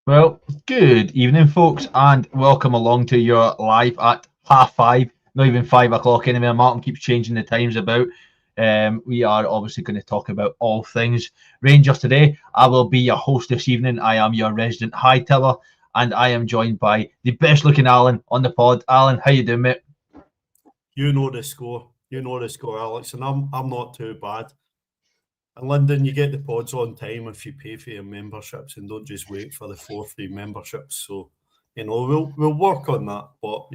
Well, good evening, folks, and welcome along to your live at 5:30, not even 5 o'clock anymore. Martin keeps changing the times about. We are obviously going to talk about all things Rangers today. I will be your host this evening. I am your resident high-teller, and I am joined by the best-looking Alan on the pod. Alan, how you doing, mate? You know the score. You know the score, Alex, and I'm not too bad. And Lyndon, you get the pods on time if you pay for your memberships and don't just wait for the 4 free memberships. So, we'll work on that. But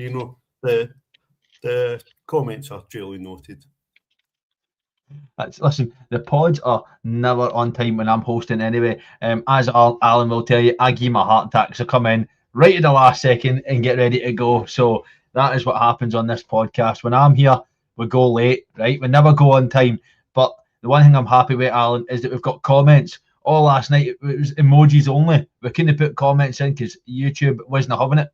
the comments are duly noted. Listen, the pods are never on time when I'm hosting anyway. As Alan will tell you, I give my heart attack, so come in right at the last second and get ready to go. So that is what happens on this podcast. When I'm here, we go late, right? We never go on time. But the one thing I'm happy with, Alan, is that we've got comments. All last night, it was emojis only. We couldn't put comments in because YouTube wasn't having it.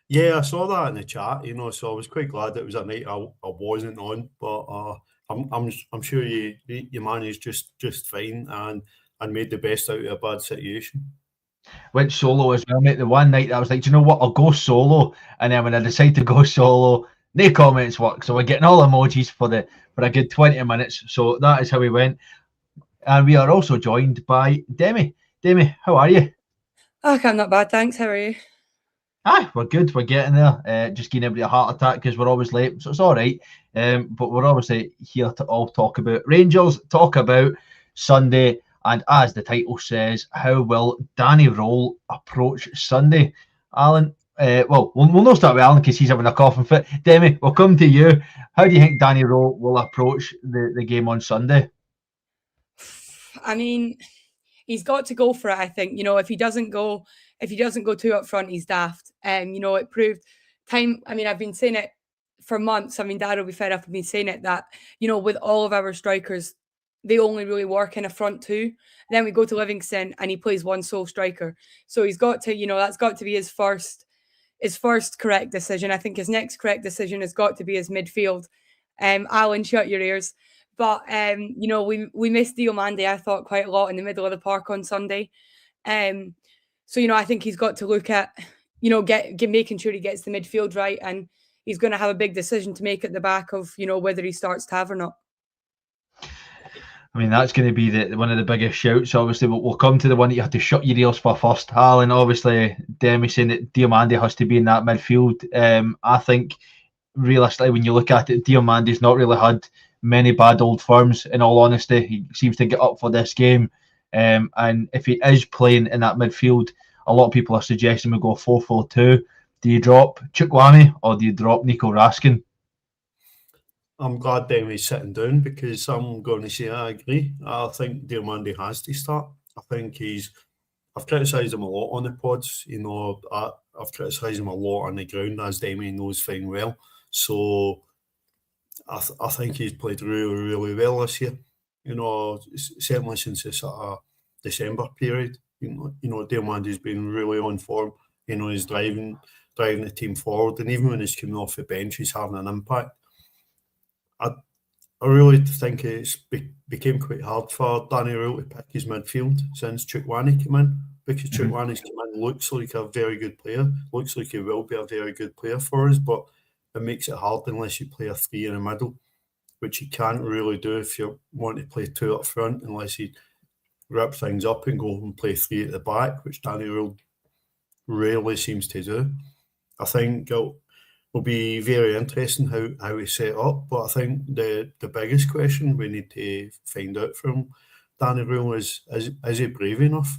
Yeah, I saw that in the chat, so I was quite glad it was a night I wasn't on, but I'm sure you managed just fine and made the best out of a bad situation. Went solo as well, mate. The one night I was like, do you know what? I'll go solo, and then when I decide to go solo, no comments work. So we're getting all emojis for a good 20 minutes. So that is how we went, and we are also joined by Demi. Demi, how are you? Okay, I'm not bad, thanks. How are you? We're good. We're getting there. Just giving everybody a heart attack because we're always late, so it's all right. But we're obviously here to all talk about Rangers, talk about Sunday, and as the title says, how will Danny Rohl approach Sunday? Alan, we'll not start with Alan because he's having a coughing fit. Demi, we'll come to you. How do you think Danny Rohl will approach the game on Sunday? I mean, he's got to go for it. I think if he doesn't go too up front, he's daft. It proved time. I mean, I've been saying it for months. I mean, Dad will be fed up. I've been saying it that with all of our strikers, they only really work in a front two. Then we go to Livingston and he plays one sole striker. So he's got to, that's got to be his first correct decision. I think his next correct decision has got to be his midfield. Alan, shut your ears. But we missed Diomande, I thought, quite a lot in the middle of the park on Sunday. So I think he's got to look at making sure he gets the midfield right, and he's going to have a big decision to make at the back of whether he starts Tav or not. I mean, that's going to be one of the biggest shouts. Obviously, we'll come to the one that you have to shut your ears for first. Alan, obviously, Demi saying that Diomande has to be in that midfield. I think, realistically, when you look at it, Diomande's not really had many bad old firms, in all honesty. He seems to get up for this game. And if he is playing in that midfield, a lot of people are suggesting we go 4-4-2. Do you drop Chukwueze or do you drop Nico Raskin? I'm glad Demi's sitting down because I'm going to say I agree. I think Diomande has to start. I think I've criticised him a lot on the pods. I've criticised him a lot on the ground, as Demi knows fine well. So I think he's played really, really well this year. Certainly since the sort of December period. Diomande's been really on form. He's driving the team forward, and even when he's coming off the bench, he's having an impact. I really think it's became quite hard for Danny Rohl to pick his midfield since Chukwueze came in, because Chukwane's come in, looks like a very good player, looks like he will be a very good player for us, but it makes it hard unless you play a three in the middle, which you can't really do if you want to play two up front, unless you rip things up and go and play three at the back, which Danny Rohl rarely seems to do. I think it'll be very interesting how we set up, but I think the biggest question we need to find out from Danny Rohl is he brave enough?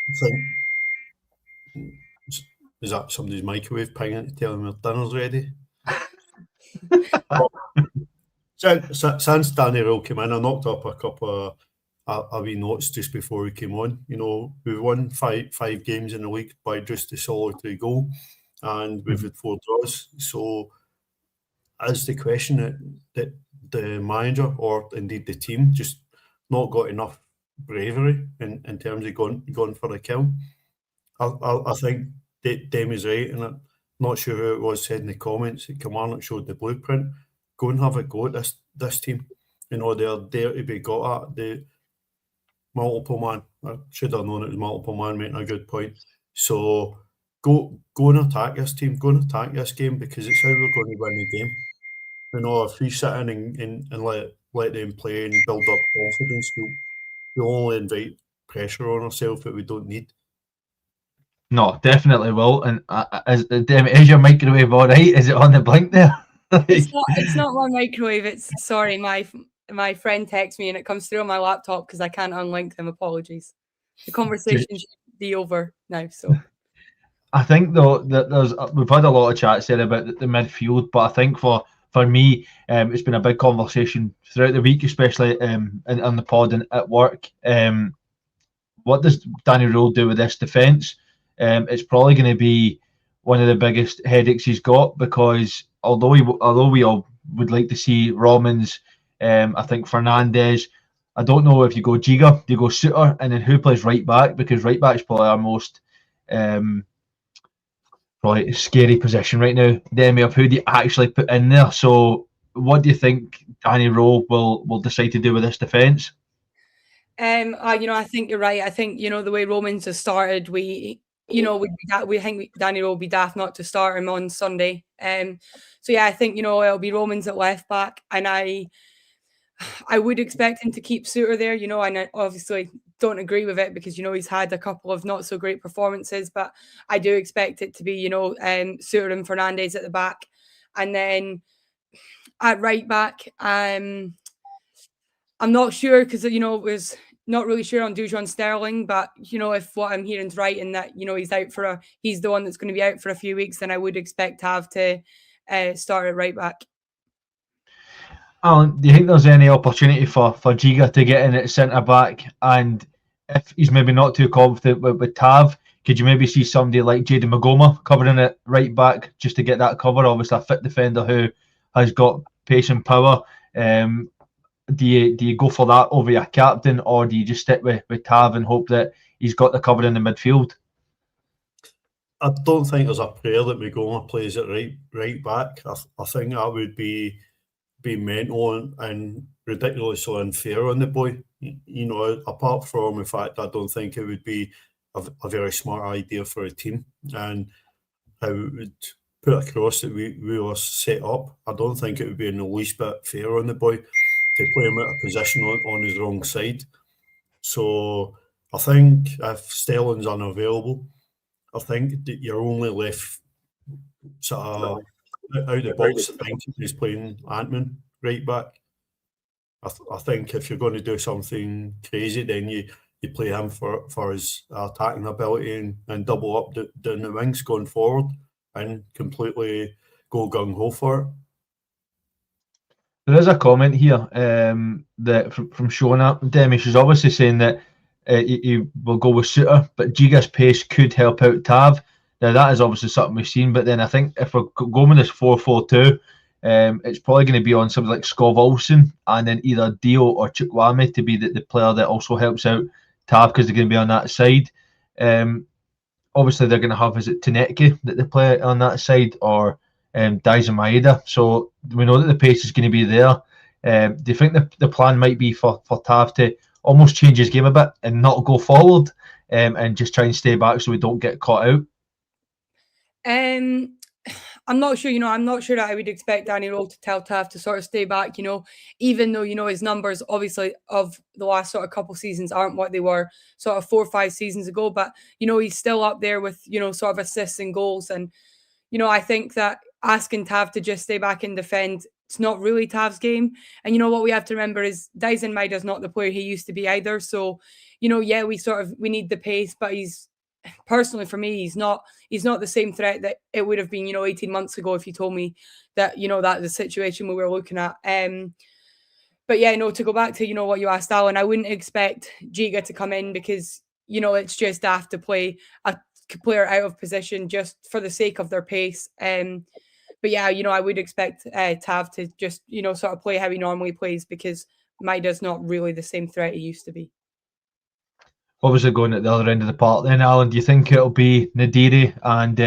I think, is that somebody's microwave pinging to tell him their dinner's ready? Since Danny Rohl came in, I knocked up a couple of wee notes just before he came on. We've won five games in the league by just a solitary goal, and we've had 4 draws. So, as the question that the manager or indeed the team just not got enough bravery in terms of going for a kill. I think Demi's right, and I'm not sure who it was said in the comments that Kilmarnock showed the blueprint. Go and have a go at this team. They're there to be got at. multiple man. I should have known it was multiple man, making a good point. So go and attack this team, go and attack this game, because it's how we're going to win the game. You know, if we sit in and let them play and build up confidence, we'll only invite pressure on ourselves that we don't need. No, definitely will. And is your microwave all right? Is it on the blink there? It's not my microwave. It's sorry, my friend texts me and it comes through on my laptop because I can't unlink them. Apologies. The conversation should be over now. So I think though that we've had a lot of chats there about the midfield, but I think for me, it's been a big conversation throughout the week, especially on the pod and at work. What does Danny Rohl do with this defence? It's probably going to be one of the biggest headaches he's got, because although we all would like to see Romans, I think Fernandes, I don't know if you go Giga, you go Suter, and then who plays right back, because right back is probably our most probably scary position right now. Demi, of who do you actually put in there? So what do you think Danny Rohl will decide to do with this defence? I think you're right. I think, the way Romans has started, we think Danny Rohl will be daft not to start him on Sunday. So yeah, I think, it'll be Romans at left back, and I would expect him to keep Suter there, and I obviously don't agree with it because, he's had a couple of not so great performances, but I do expect it to be, Suter and Fernandes at the back. And then at right back, I'm not sure because, was not really sure on Dujon Sterling, but, if what I'm hearing is right and that, he's the one that's going to be out for a few weeks, then I would expect to have to start at right back. Alan, do you think there's any opportunity for Giga to get in at centre back? And if he's maybe not too confident with Tav, could you maybe see somebody like Jayden Magoma covering it right back just to get that cover? Obviously, a fit defender who has got pace and power. Do you go for that over your captain, or do you just stick with Tav and hope that he's got the cover in the midfield? I don't think there's a prayer that Magoma plays at right back. I think that would be mental and ridiculously unfair on the boy. Apart from the fact I don't think it would be a very smart idea for a team, and how it would put across that we were set up, I don't think it would be in the least bit fair on the boy to play him at a position on his wrong side. So I think if Sterling's unavailable, I think that you're only left sort of out the box thinking he's playing Antman right back. I think if you're going to do something crazy, then you play him for his attacking ability and double up down the wings going forward and completely go gung-ho for it. There is a comment here that from Shona Demi. She's obviously saying that he will go with Suter, but Giga's pace could help out Tav. Now that is obviously something we've seen, but then I think if we're going with this 4-4-2, it's probably going to be on something like Skov Olsen and then either Dio or Chukwueze to be the player that also helps out Tav, because they're going to be on that side. Obviously they're going to have, is it Taneke that they play on that side, or Daizen Maeda? So we know that the pace is going to be there. Do you think the plan might be for Tav to almost change his game a bit and not go forward and just try and stay back so we don't get caught out? I'm not sure, I'm not sure that I would expect Danny Rohl to tell Tav to sort of stay back, even though, his numbers obviously of the last sort of couple seasons aren't what they were sort of 4 or 5 seasons ago, but, he's still up there with, sort of assists and goals. And, I think that asking Tav to just stay back and defend, it's not really Tav's game. And, what we have to remember is Daizen Maeda's not the player he used to be either. So, yeah, we need the pace, but personally for me, he's not the same threat that it would have been, 18 months ago if you told me that, that the situation we were looking at. But yeah, to go back to, what you asked, Alan, I wouldn't expect Giga to come in because, it's just daft to play a player out of position just for the sake of their pace. But yeah, I would expect Tav to just, sort of play how he normally plays, because Maeda's not really the same threat he used to be. Obviously going at the other end of the park then, Alan, do you think it'll be Nadiri and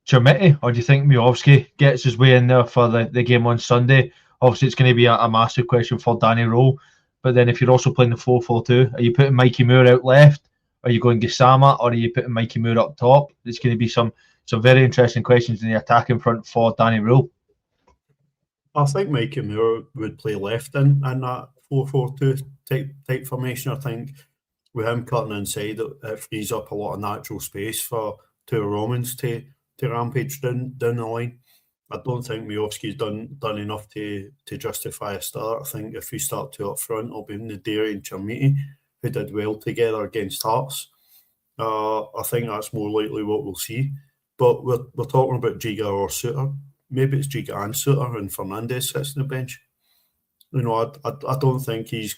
Chermiti, or do you think Miovski gets his way in there for the game on Sunday? Obviously it's going to be a massive question for Danny Rohl, But then if you're also playing the 4-4-2, are you putting Mikey Moore out left? Are you going Gassama, or are you putting Mikey Moore up top? There's going to be some very interesting questions in the attacking front for Danny Rohl. I think Mikey Moore would play left in that 4-4-2 type formation. I think with him cutting inside, it frees up a lot of natural space for two Romans to rampage down the line. I don't think Miovski's done enough to justify a start. I think if we start two up front, it'll be Naderi and Chermiti, who did well together against Hearts. I think that's more likely what we'll see. But we're talking about Giga or Suter. Maybe it's Giga and Suter, and Fernandez sits on the bench. You know, I don't think he's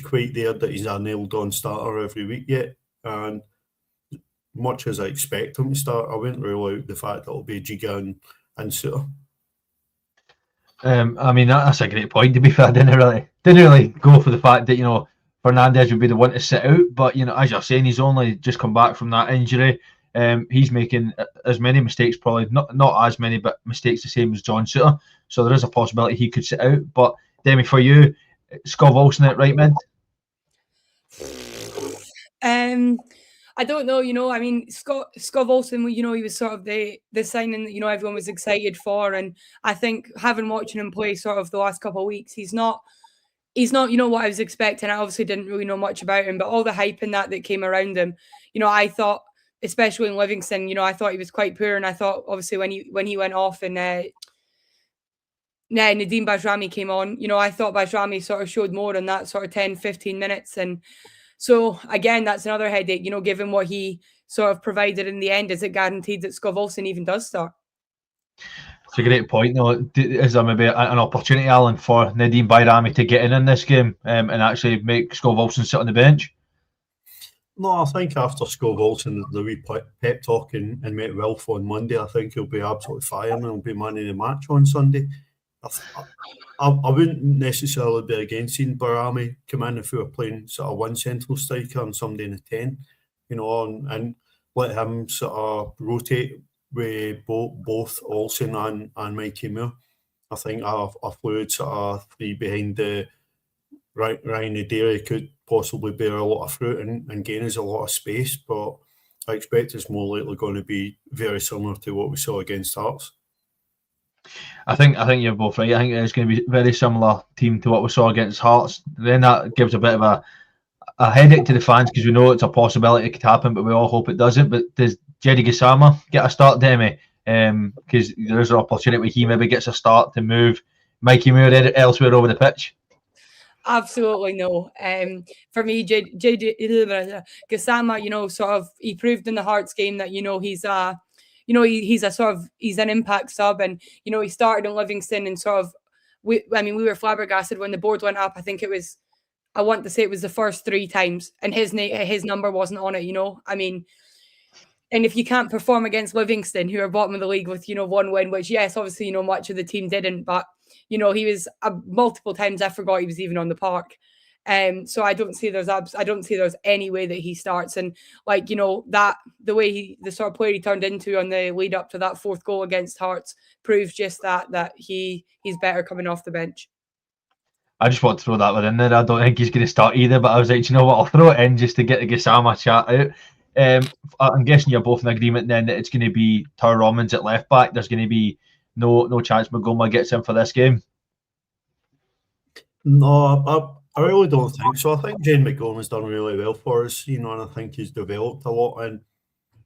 quite there that he's a nailed-on starter every week yet. And much as I expect him to start, I wouldn't rule out the fact that it'll be Giga and Suter. I mean, that's a great point. To be fair, I didn't really go for the fact that, you know, Fernandez would be the one to sit out. But, you know, as you're saying, he's only just come back from that injury. He's making as many mistakes, probably not as many, but mistakes the same as John Suter. So there is a possibility he could sit out. But Demi, for you, Scott Olsen at right mid? I don't know, you know, I mean, Scott Olsen, you know, he was sort of the signing that, you know, everyone was excited for. And I think having watching him play sort of the last couple of weeks, he's not, you know, what I was expecting. I obviously didn't really know much about him, but all the hype and that came around him, you know, I thought, especially in Livingston, you know, I thought he was quite poor. And I thought, obviously, when he went off and Nadeem Bajrami came on, you know, I thought Bajrami sort of showed more in that sort of 10, 15 minutes. And so, again, that's another headache, you know, given what he sort of provided in the end. Is it guaranteed that Scott Olsen even does start? It's a great point, though. Is there maybe an opportunity, Alan, for Nadeem Bajrami to get in this game and actually make Scott Olsen sit on the bench? No, I think after Scott Olsen, the wee pep talk and met Wilf on Monday, I think he'll be absolutely firing and he'll be man of the match on Sunday. I wouldn't necessarily be against seeing Bajrami come in if we were playing sort of one central striker and somebody in the 10, you know, and let him sort of rotate with both Olsen and Mikey Moore. I think a fluid sort of three behind the Ryan Naderi could possibly bear a lot of fruit and gain us a lot of space, but I expect it's more likely going to be very similar to what we saw against Hearts. I think you're both right. I think it's going to be a very similar team to what we saw against Hearts. Then that gives a bit of a headache to the fans because we know it's a possibility it could happen, but we all hope it doesn't. But does Jerry Gassama get a start, Demi? Because there is an opportunity where he maybe gets a start to move Mikey Moore elsewhere over the pitch. Absolutely no. For me, Gassama, you know, sort of, he proved in the Hearts game that, you know, he's an impact sub, and, you know, he started in Livingston and sort of, we were flabbergasted when the board went up. I want to say it was the first 3 times, and his number wasn't on it, you know. I mean, and if you can't perform against Livingston, who are bottom of the league with, you know, 1 win, which, yes, obviously, you know, much of the team didn't, but, you know, he was multiple times. I forgot he was even on the park. So I don't see there's any way that he starts. And, like, you know, that the way the sort of player he turned into on the lead up to that 4th goal against Hearts proves just that he's better coming off the bench. I just want to throw that one in there. I don't think he's going to start either, but I was like, you know what, I'll throw it in just to get the Gassama chat out. I'm guessing you're both in agreement then that it's going to be Tara Romans at left back. There's going to be no chance Magoma gets in for this game. No, I really don't think so. I think Jane McGowan's done really well for us, you know, and I think he's developed a lot in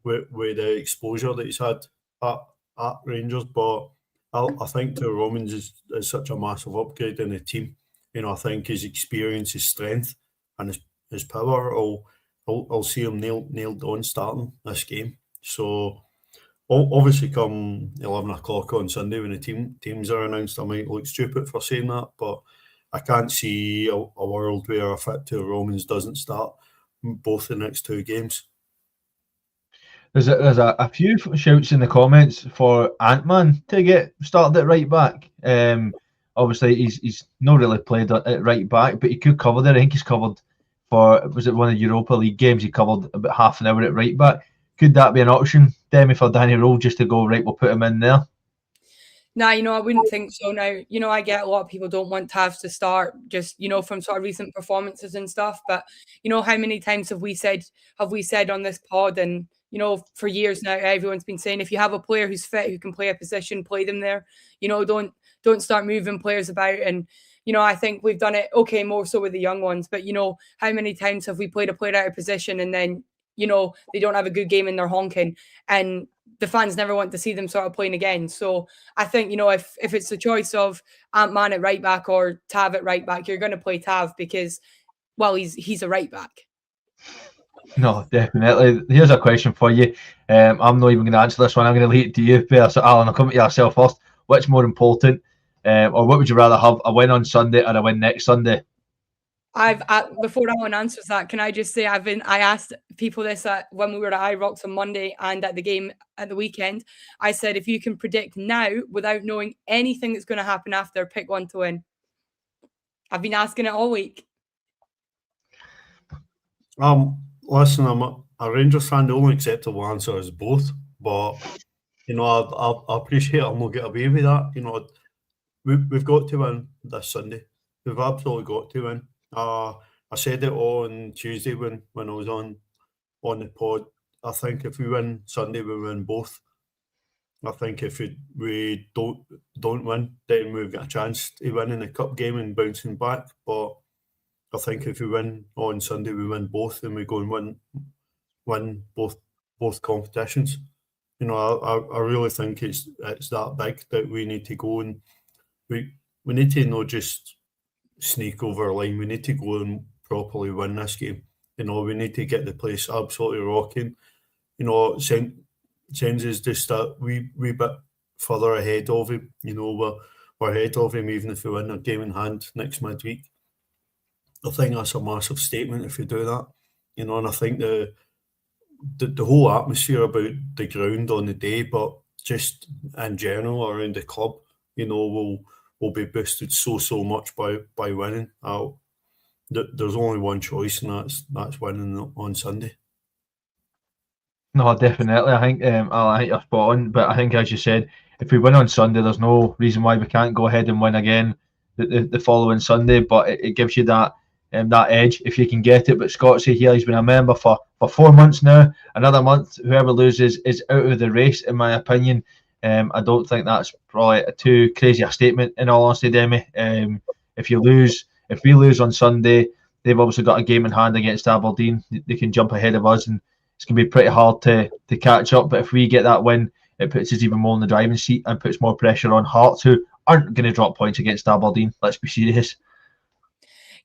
with the exposure that he's had at Rangers. But I think Tara Romans is such a massive upgrade in the team. You know, I think his experience, his strength, and his power, I'll see him nailed on starting this game. So obviously come 11 o'clock on Sunday when the teams are announced, I might look stupid for saying that, but I can't see a world where a fit to Romans doesn't start both the next 2 games. There's a few shouts in the comments for Ant-Man to get started at right back. Obviously, he's not really played at right back, but he could cover there. I think he's covered for, was it one of the Europa League games? He covered about half an hour at right back. Could that be an option, Demi, for Danny Rohl just to go, right, we'll put him in there? Nah, I wouldn't think so. Now, I get a lot of people don't want Tavs to start just, from sort of recent performances and stuff. But, how many times have we said on this pod and, for years now, everyone's been saying if you have a player who's fit, who can play a position, play them there. Don't start moving players about. And, I think we've done it okay, more so with the young ones. But, how many times have we played a player out of position and then, they don't have a good game and they're honking, and the fans never want to see them sort of playing again. So I think, if it's the choice of Ant-Man at right back or Tav at right back, you're going to play Tav because, well, he's a right back. No, definitely. Here's a question for you. I'm not even going to answer this one. I'm going to leave it to you. So, Alan, I'll come to yourself first. What's more important, or what would you rather have, a win on Sunday or a win next Sunday? Before Alan answers that, can I just say I asked people this when we were at Ibrox on Monday and at the game at the weekend. I said, if you can predict now without knowing anything that's going to happen after, pick one to win. I've been asking it all week. Listen, I'm a Rangers fan. The only acceptable answer is both. But I appreciate I'll not get away with that. We've got to win this Sunday. We've absolutely got to win. I said it on Tuesday when I was on the pod. I think if we win Sunday, we win both. I think if we don't win, then we've got a chance to win in the cup game and bouncing back. But I think if we win on Sunday, we win both, and we go and win both competitions. I really think it's that big that we need to go, and we need to not just sneak over a line. We need to go and properly win this game. We need to get the place absolutely rocking. Sends is just a wee bit further ahead of him. We're ahead of him even if we win a game in hand next midweek. I think that's a massive statement if we do that. And I think the whole atmosphere about the ground on the day, but just in general around the club, will be boosted so much by winning. There's only one choice, and that's winning on Sunday. No, definitely. I think you're spot on. But I think, as you said, if we win on Sunday, there's no reason why we can't go ahead and win again the following Sunday. But it gives you that edge if you can get it. But Scott's here, he's been a member for 4 months now. Another month, whoever loses is out of the race, in my opinion. I don't think that's probably too crazy a statement, in all honesty, Demi. If we lose on Sunday, they've obviously got a game in hand against Aberdeen. They can jump ahead of us, and it's going to be pretty hard to catch up. But if we get that win, it puts us even more in the driving seat and puts more pressure on Hearts, who aren't going to drop points against Aberdeen. Let's be serious.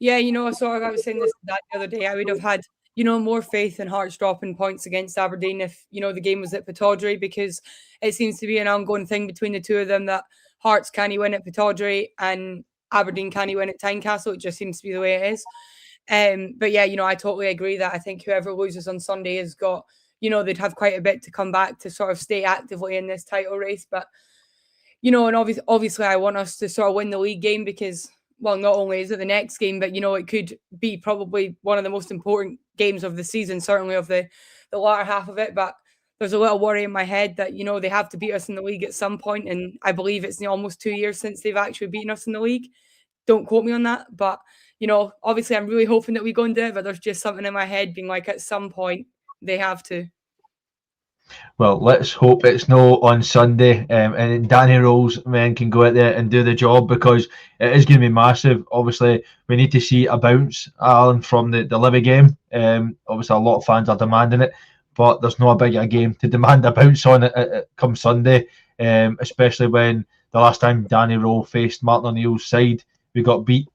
Yeah, sort of, I was saying this the other day. I would have had, more faith in Hearts dropping points against Aberdeen if, the game was at Pittodrie, because it seems to be an ongoing thing between the two of them that Hearts can't win at Pittodrie and Aberdeen can't win at Tynecastle. It just seems to be the way it is. But yeah, I totally agree that I think whoever loses on Sunday has got, they'd have quite a bit to come back to sort of stay actively in this title race. But, and obviously I want us to sort of win the league game because, well, not only is it the next game, but, it could be probably one of the most important games of the season, certainly of the latter half of it. But there's a little worry in my head that, they have to beat us in the league at some point. And I believe it's almost 2 years since they've actually beaten us in the league. Don't quote me on that. But, obviously I'm really hoping that we go and do it. But there's just something in my head being like, at some point they have to. Well, let's hope it's no on Sunday, and Danny Rohl's men can go out there and do the job, because it is going to be massive. Obviously, we need to see a bounce, Alan, from the Livy game. Obviously, a lot of fans are demanding it, but there's no bigger game to demand a bounce on it come Sunday, especially when the last time Danny Rohl faced Martin O'Neill's side, we got beat.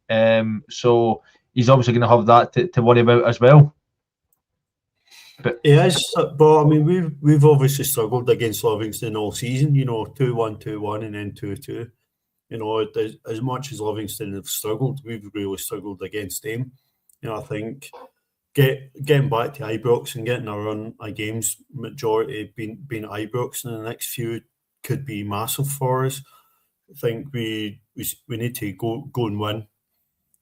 So he's obviously going to have that to worry about as well. But it is, but I mean, we've obviously struggled against Livingston all season. 2-1, 2-1, and then 2-2. As much as Livingston have struggled, we've really struggled against them. I think getting back to Ibrox and getting a run of games, majority being at Ibrox in the next few, could be massive for us. I think we need to go and win.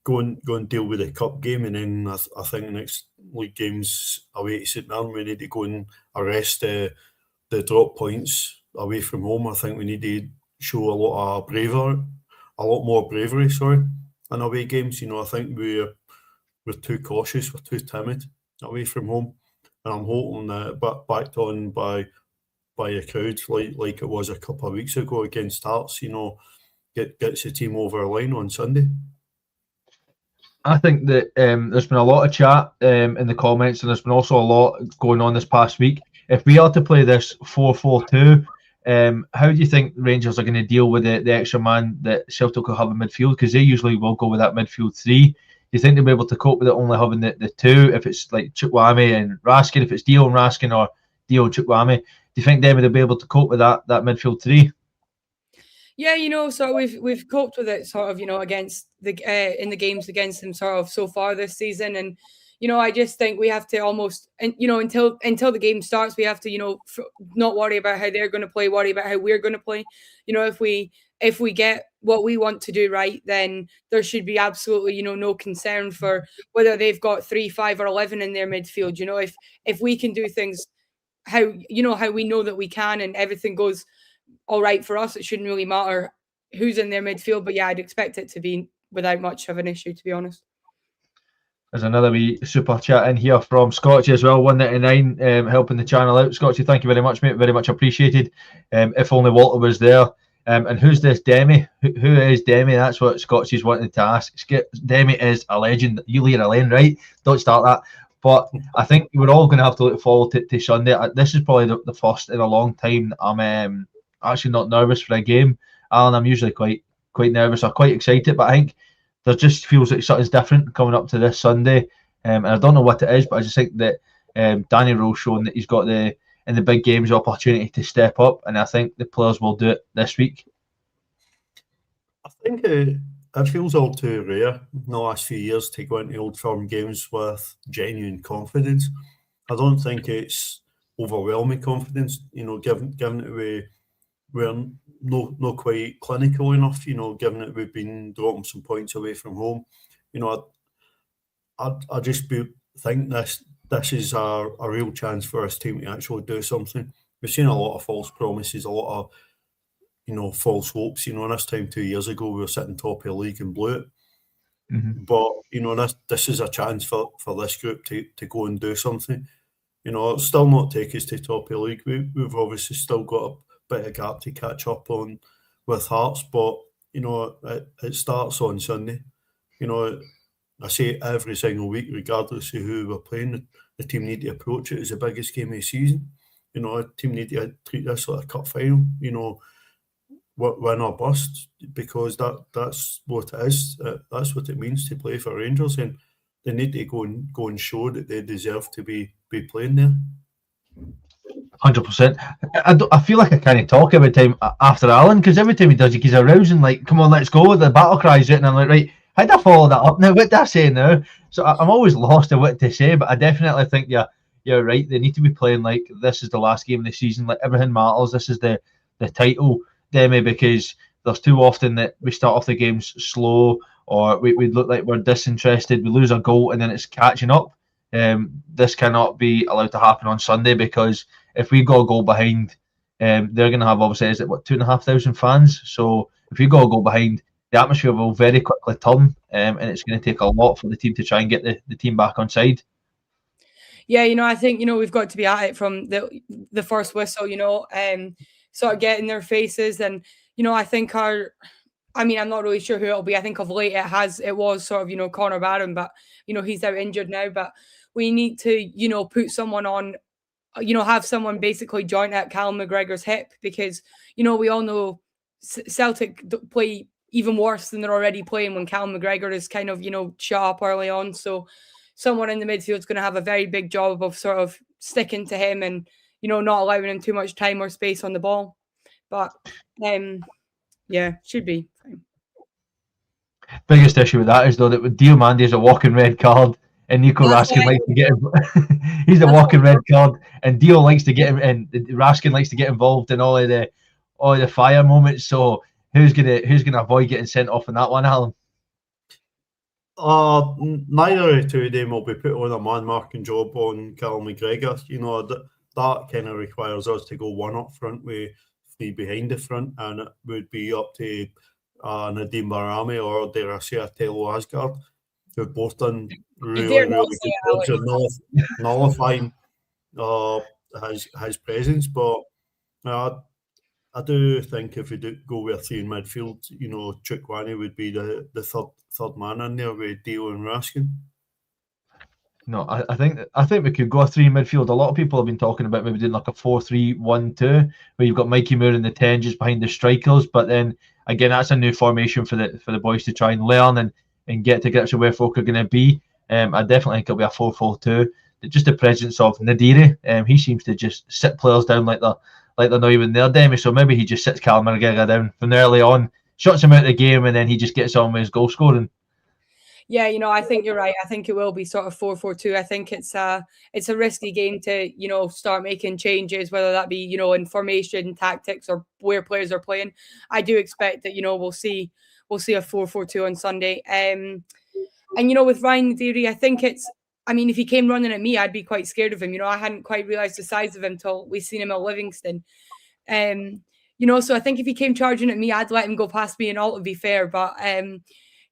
Go and deal with the cup game, and then I think the next league games away to St Mirren, we need to go and arrest the drop points away from home. I think we need to show a lot more bravery. In away games. I think we're too cautious, we're too timid away from home, and I'm hoping that backed on by a crowd like it was a couple of weeks ago against Hearts, gets the team over the line on Sunday. I think that there's been a lot of chat in the comments, and there's been also a lot going on this past week. If we are to play this 4-4-2, how do you think Rangers are going to deal with the extra man that Celtic will have in midfield? Because they usually will go with that midfield three. Do you think they'll be able to cope with it only having the two? If it's like Chukwueze and Raskin, if it's Dio and Raskin or Dio and Chukwueze, do you think Demi will be able to cope with that midfield three? Yeah, so we've coped with it sort of, against the in the games against them sort of so far this season, and I just think we have to almost, and until the game starts, we have to not worry about how they're going to play, worry about how we're going to play. If we get what we want to do right, then there should be absolutely no concern for whether they've got 3, 5, or 11 in their midfield. If we can do things how we know that we can, and everything goes all right for us, it shouldn't really matter who's in their midfield. But yeah, I'd expect it to be without much of an issue, to be honest. There's another wee super chat in here from Scotchy as well, 199, helping the channel out. Scotchy, thank you very much, mate. Very much appreciated. If only Walter was there. And who's this Demi? Who is Demi? That's what Scotchy's wanting to ask. Demi is a legend. You leave a lane, right? Don't start that. But I think we're all going to have to look forward to Sunday. This is probably the first in a long time I'm actually not nervous for a game. Alan, I'm usually quite nervous or quite excited, but I think there just feels like something's different coming up to this Sunday. And I don't know what it is, but I just think that Danny Rohl showing that he's got in the big games the opportunity to step up, and I think the players will do it this week. I think it feels all too rare in the last few years to go into Old Firm games with genuine confidence. I don't think it's overwhelming confidence, given that we're not quite clinical enough, given that we've been dropping some points away from home. I just think this is a real chance for this team to actually do something. We've seen a lot of false promises, a lot of false hopes. This time 2 years ago we were sitting top of the league and blew it. Mm-hmm. But this is a chance for this group to go and do something. It'll still not take us to top of the league. We've obviously still got a bit of gap to catch up on with Hearts, but it starts on Sunday. I say it every single week, regardless of who we're playing, the team need to approach it as the biggest game of the season. A team need to treat this like a cup final, win or bust, because that's what it is. That's what it means to play for Rangers, and they need to go and show that they deserve to be playing there. 100%. I feel like I can't talk every time after Alan, because every time he does, he's arousing, like, come on, let's go, the battle cries it, and I'm like, right, how do I follow that up now? What do I say now? So I'm always lost at what to say, but I definitely think you're right. They need to be playing like this is the last game of the season, like everything matters. This is the title, Demi, because there's too often that we start off the games slow, or we look like we're disinterested, we lose a goal, and then it's catching up. This cannot be allowed to happen on Sunday, because if we go a goal behind, they're going to have, obviously, 2,500 fans. So if we go a goal behind, the atmosphere will very quickly turn, and it's going to take a lot for the team to try and get the team back on side. Yeah, I think, we've got to be at it from the first whistle, sort of get in their faces. And, I think I'm not really sure who it'll be. I think of late it was sort of, Conor Barron, but, he's out injured now. But we need to, put someone on, have someone basically joint at Callum McGregor's hip, because, we all know Celtic play even worse than they're already playing when Callum McGregor is kind of, shut up early on. So someone in the midfield is going to have a very big job of sort of sticking to him and, not allowing him too much time or space on the ball. But, yeah, should be fine. Biggest issue with that is, though, that with Diomande is a walking red card, and Nico Raskin likes to get him. He's a walking red card, and Dio likes to get him, and Raskin likes to get involved in all of the fire moments. So who's gonna avoid getting sent off in that one, Alan? Neither of the two of them will be put on a man-marking job on Callum McGregor. That kind of requires us to go one up front with three behind the front, and it would be up to Nadim Barami or dare I say Tello Asgard, who've both done really good jobs of nullifying his presence. But I do think if we do go with three in midfield, Chukwani would be the third man in there with Dio and Raskin. No, I think we could go a three in midfield. A lot of people have been talking about maybe doing like a 4-3-1-2, where you've got Mikey Moore in the 10 just behind the strikers. But then again, that's a new formation for the boys to try and learn and get to grips with where folk are going to be. I definitely think it'll be a 4-4-2. Just the presence of Nadiri, he seems to just sit players down like they're not even there, Demi. So maybe he just sits Callum McGregor down from early on, shuts him out of the game, and then he just gets on with his goal scoring. Yeah, I think you're right. I think it will be sort of 4-4-2. I think it's a risky game to, start making changes, whether that be, in formation, tactics, or where players are playing. I do expect that, we'll see a 4-4-2 on Sunday. And with Ryan Nadiri, I think if he came running at me, I'd be quite scared of him. I hadn't quite realised the size of him till we seen him at Livingston. So I think if he came charging at me, I'd let him go past me and all, to be fair. But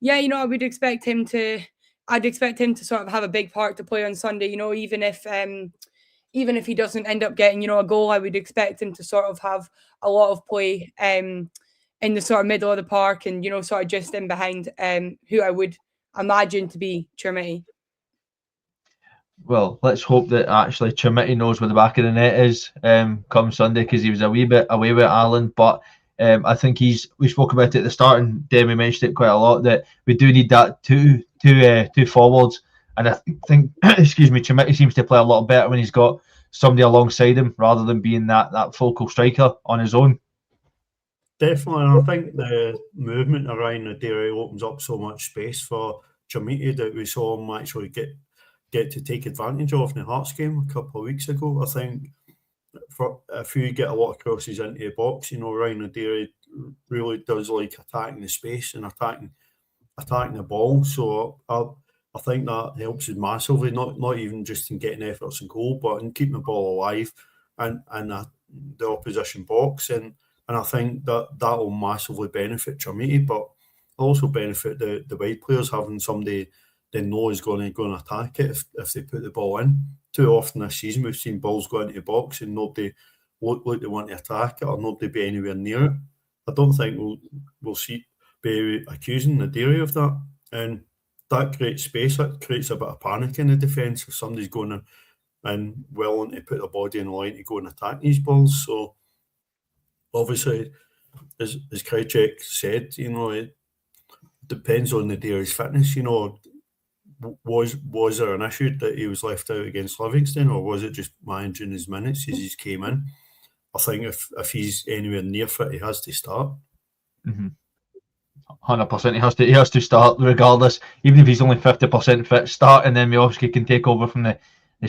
I would expect him to. I'd expect him to sort of have a big part to play on Sunday. Even if he doesn't end up getting a goal, I would expect him to sort of have a lot of play in the sort of middle of the park and sort of just in behind who I would imagine to be Chermiti. Well, let's hope that actually Chermiti knows where the back of the net is come Sunday, because he was a wee bit away with Alan, but. I think we spoke about it at the start, and Demi mentioned it quite a lot, that we do need that two forwards. And I think, Chermiti seems to play a lot better when he's got somebody alongside him rather than being that focal striker on his own. Definitely, and I think the movement around the Nadiri opens up so much space for Chermiti that we saw him actually get to take advantage of in the Hearts game a couple of weeks ago. I think if you get a lot of crosses into the box, Ryan Nadiri really does like attacking the space and attacking the ball. So I think that helps us massively, not even just in getting efforts and goal, but in keeping the ball alive and the opposition box. And I think that will massively benefit Chermiti, but also benefit the wide players, having somebody they know is going to attack it if they put the ball in. Too often this season we've seen balls go into the box and nobody look like they want to attack it or nobody be anywhere near it. I don't think we'll be accusing Nadiri of that. And that creates space, that creates a bit of panic in the defence if somebody's going in and willing to put their body in the line to go and attack these balls. So obviously, as Krajcek said, it depends on Nadiri's fitness. Was there an issue that he was left out against Livingston, or was it just managing his minutes as he came in? I think if he's anywhere near fit, he has to start. 100%, he has to start regardless, even if he's only 50% fit. Start, and then Miovski can take over from the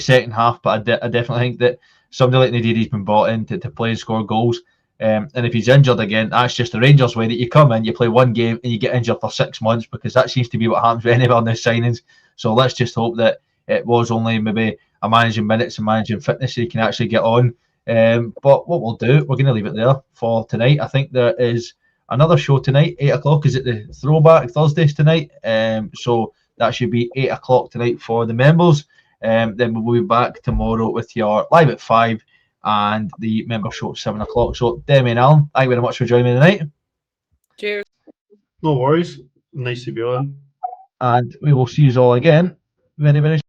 second half. But I definitely think that somebody like Nadiri's been brought in to play and score goals. And if he's injured again, that's just the Rangers way, that you come in, you play one game, and you get injured for 6 months, because that seems to be what happens with any of our new signings. So let's just hope that it was only maybe a managing minutes and managing fitness so you can actually get on. But what we'll do, we're going to leave it there for tonight. I think there is another show tonight, 8 o'clock. Is it the Throwback Thursdays tonight? So that should be 8 o'clock tonight for the members. Then we'll be back tomorrow with your live at 5 and the member show at 7 o'clock. So Demi and Alan, thank you very much for joining me tonight. Cheers. No worries. Nice to be on. And we will see you all again very, very soon.